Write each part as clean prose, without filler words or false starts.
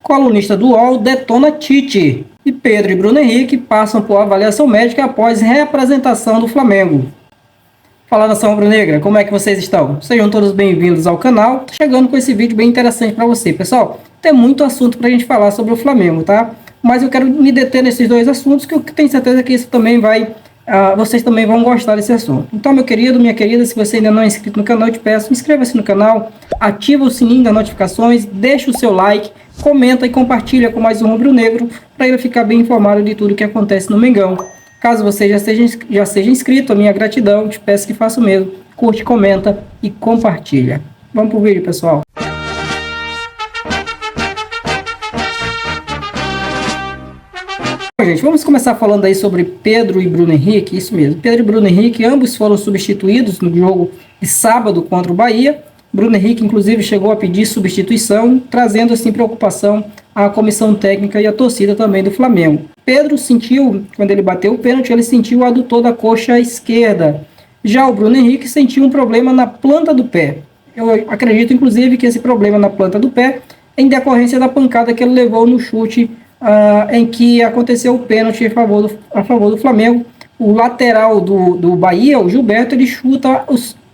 Colunista do UOL detona Tite. E Pedro e Bruno Henrique passam por avaliação médica após reapresentação do Flamengo. Fala, nação rubro-negra, como é que vocês estão? Sejam todos bem-vindos ao canal. Tô chegando com esse vídeo bem interessante para você, pessoal. Tem muito assunto para a gente falar sobre o Flamengo, tá? Mas eu quero me deter nesses dois assuntos, que eu tenho certeza que isso também vai... vocês também vão gostar desse assunto. Então, meu querido, minha querida, se você ainda não é inscrito no canal, eu te peço, inscreva-se no canal, ativa o sininho das notificações, deixa o seu like, comenta e compartilha com mais um rubro-negro para ele ficar bem informado de tudo que acontece no Mengão. Caso você já seja inscrito, a minha gratidão, te peço que faça o mesmo. Curte, comenta e compartilha. Vamos pro vídeo, pessoal. Bom, gente, vamos começar falando aí sobre Pedro e Bruno Henrique, isso mesmo. Pedro e Bruno Henrique, ambos foram substituídos no jogo de sábado contra o Bahia. Bruno Henrique, inclusive, chegou a pedir substituição, trazendo assim preocupação à comissão técnica e à torcida também do Flamengo. Pedro sentiu, quando ele bateu o pênalti, ele sentiu o adutor da coxa esquerda. Já o Bruno Henrique sentiu um problema na planta do pé. Eu acredito, inclusive, que esse problema na planta do pé é em decorrência da pancada que ele levou no chute em que aconteceu o pênalti a favor do Flamengo. O lateral do Bahia, o Gilberto, ele chuta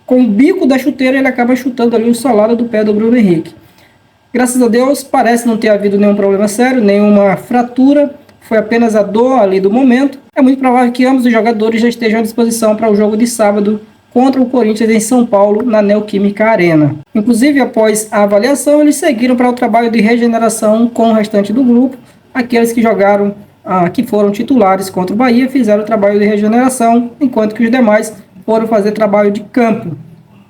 com o bico da chuteira, ele acaba chutando ali o solado do pé do Bruno Henrique. Graças a Deus, parece não ter havido nenhum problema sério, nenhuma fratura, foi apenas a dor ali do momento. É muito provável que ambos os jogadores já estejam à disposição para o jogo de sábado contra o Corinthians em São Paulo, na Neoquímica Arena. Inclusive, após a avaliação, eles seguiram para o trabalho de regeneração com o restante do grupo. Aqueles que jogaram, que foram titulares contra o Bahia, fizeram o trabalho de regeneração, enquanto que os demais foram fazer trabalho de campo.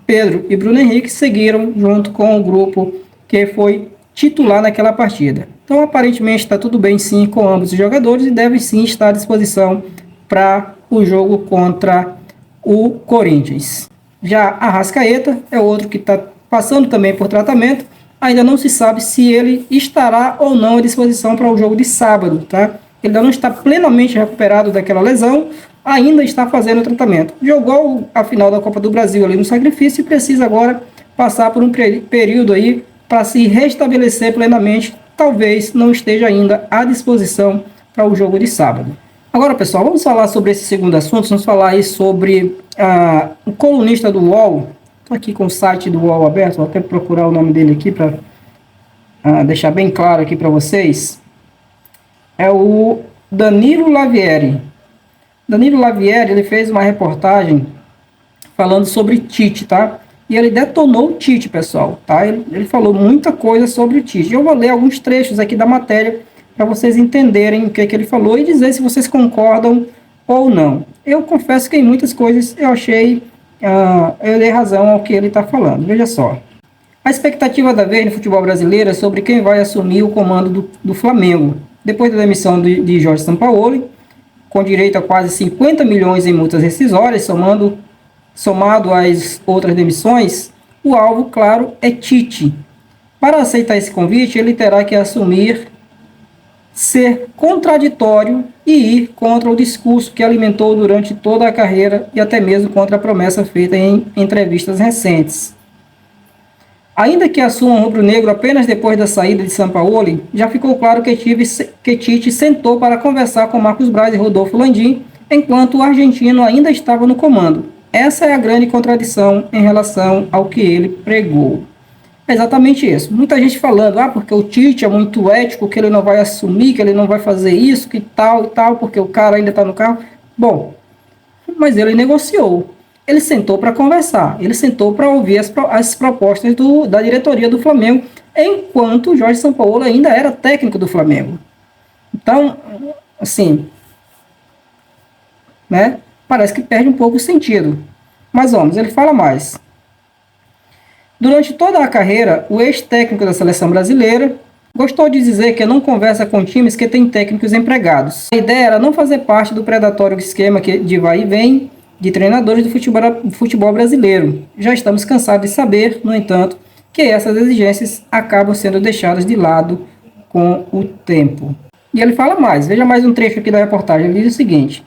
Pedro e Bruno Henrique seguiram junto com o grupo que foi titular naquela partida. Então, aparentemente, está tudo bem sim com ambos os jogadores e devem sim estar à disposição para o jogo contra o Corinthians. Já Arrascaeta é outro que está passando também por tratamento. Ainda não se sabe se ele estará ou não à disposição para o jogo de sábado, tá? Ele ainda não está plenamente recuperado daquela lesão, ainda está fazendo o tratamento. Jogou a final da Copa do Brasil ali no sacrifício e precisa agora passar por um período aí para se restabelecer plenamente. Talvez não esteja ainda à disposição para o jogo de sábado. Agora, pessoal, vamos falar sobre esse segundo assunto. Vamos falar aí sobre o colunista do UOL. Estou aqui com o site do UOL aberto, vou até procurar o nome dele aqui para deixar bem claro aqui para vocês. É o Danilo Lavieri. Danilo Lavieri, ele fez uma reportagem falando sobre Tite, tá? E ele detonou o Tite, pessoal, tá? Ele falou muita coisa sobre o Tite. Eu vou ler alguns trechos aqui da matéria para vocês entenderem o que ele falou e dizer se vocês concordam ou não. Eu confesso que em muitas coisas eu achei, eu dei razão ao que ele está falando. Veja só. A expectativa da vez no futebol brasileiro é sobre quem vai assumir o comando do Flamengo. Depois da demissão de Jorge Sampaoli, com direito a quase 50 milhões em multas rescisórias, somado às outras demissões, o alvo, claro, é Tite. Para aceitar esse convite, ele terá que assumir ser contraditório e ir contra o discurso que alimentou durante toda a carreira e até mesmo contra a promessa feita em entrevistas recentes. Ainda que assuma o rubro-negro apenas depois da saída de Sampaoli, já ficou claro que Tite sentou para conversar com Marcos Braz e Rodolfo Landim, enquanto o argentino ainda estava no comando. Essa é a grande contradição em relação ao que ele pregou. É exatamente isso. Muita gente falando, porque o Tite é muito ético, que ele não vai assumir, que ele não vai fazer isso, que tal e tal, porque o cara ainda está no carro. Bom, mas ele negociou. Ele sentou para conversar, ele sentou para ouvir as propostas da diretoria do Flamengo, enquanto o Jorge Sampaoli ainda era técnico do Flamengo. Então, assim, né, parece que perde um pouco o sentido. Mas vamos, ele fala mais. Durante toda a carreira, o ex-técnico da seleção brasileira gostou de dizer que não conversa com times que têm técnicos empregados. A ideia era não fazer parte do predatório esquema de vai e vem de treinadores do futebol brasileiro. Já estamos cansados de saber, no entanto, que essas exigências acabam sendo deixadas de lado com o tempo. E ele fala mais, veja mais um trecho aqui da reportagem, ele diz o seguinte: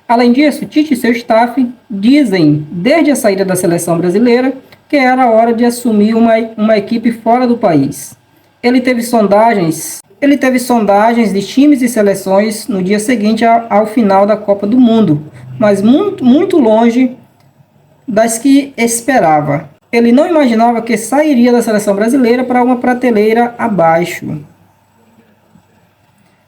além disso, Tite e seu staff dizem, desde a saída da seleção brasileira, que era hora de assumir uma equipe fora do país. Ele teve sondagens ele teve sondagens de times e seleções no dia seguinte ao final da Copa do Mundo, mas muito longe das que esperava. Ele não imaginava que sairia da seleção brasileira para uma prateleira abaixo.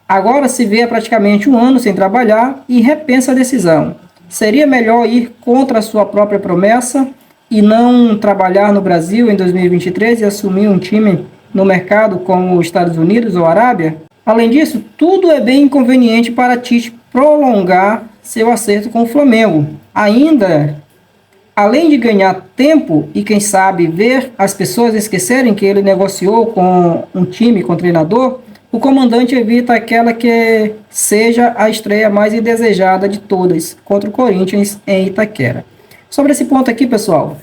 Agora se vê há praticamente um ano sem trabalhar e repensa a decisão. Seria melhor ir contra a sua própria promessa e não trabalhar no Brasil em 2023 e assumir um time no mercado como os Estados Unidos ou Arábia? Além disso, tudo é bem inconveniente para Tite prolongar seu acerto com o Flamengo. Além de ganhar tempo e, quem sabe, ver as pessoas esquecerem que ele negociou com um time, com o treinador, o comandante evita aquela que seja a estreia mais indesejada de todas, contra o Corinthians em Itaquera. Sobre esse ponto aqui, pessoal,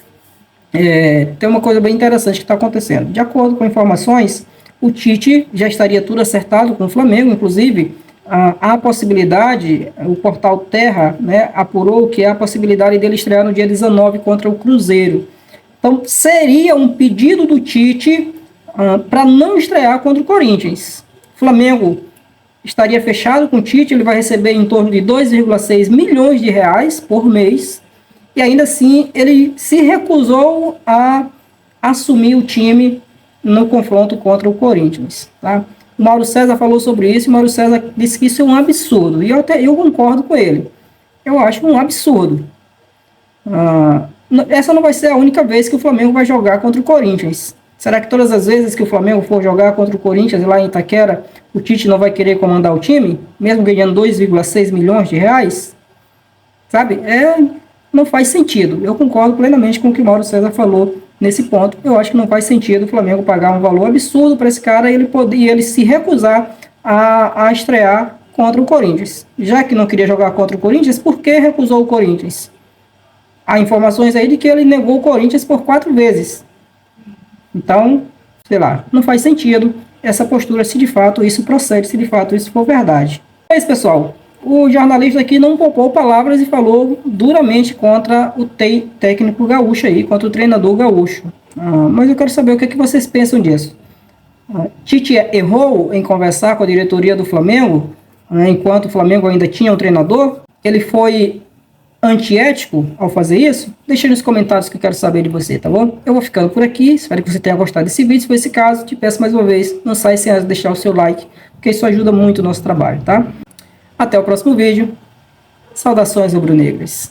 tem uma coisa bem interessante que está acontecendo. De acordo com informações, o Tite já estaria tudo acertado com o Flamengo, inclusive há a possibilidade, o portal Terra, né, apurou que há a possibilidade dele estrear no dia 19 contra o Cruzeiro. Então, seria um pedido do Tite para não estrear contra o Corinthians. O Flamengo estaria fechado com o Tite, ele vai receber em torno de 2,6 milhões de reais por mês, e ainda assim ele se recusou a assumir o time no confronto contra o Corinthians, tá? O Mauro César falou sobre isso e o Mauro César disse que isso é um absurdo. E eu concordo com ele. Eu acho um absurdo. Essa não vai ser a única vez que o Flamengo vai jogar contra o Corinthians. Será que todas as vezes que o Flamengo for jogar contra o Corinthians lá em Itaquera, o Tite não vai querer comandar o time? Mesmo ganhando 2,6 milhões de reais? Sabe? Não faz sentido. Eu concordo plenamente com o que o Mauro César falou nesse ponto. Eu acho que não faz sentido o Flamengo pagar um valor absurdo para esse cara e ele se recusar a estrear contra o Corinthians. Já que não queria jogar contra o Corinthians, por que recusou o Corinthians? Há informações aí de que ele negou o Corinthians por 4 vezes. Então, sei lá, não faz sentido essa postura se de fato isso procede, se de fato isso for verdade. É isso, pessoal. O jornalista aqui não poupou palavras e falou duramente contra o técnico gaúcho aí, contra o treinador gaúcho. Mas eu quero saber o que vocês pensam disso. Tite errou em conversar com a diretoria do Flamengo, enquanto o Flamengo ainda tinha um treinador? Ele foi antiético ao fazer isso? Deixa aí nos comentários que eu quero saber de você, tá bom? Eu vou ficando por aqui, espero que você tenha gostado desse vídeo. Se for esse caso, te peço mais uma vez, não sai sem antes deixar o seu like, porque isso ajuda muito o nosso trabalho, tá? Até o próximo vídeo. Saudações rubro-negras.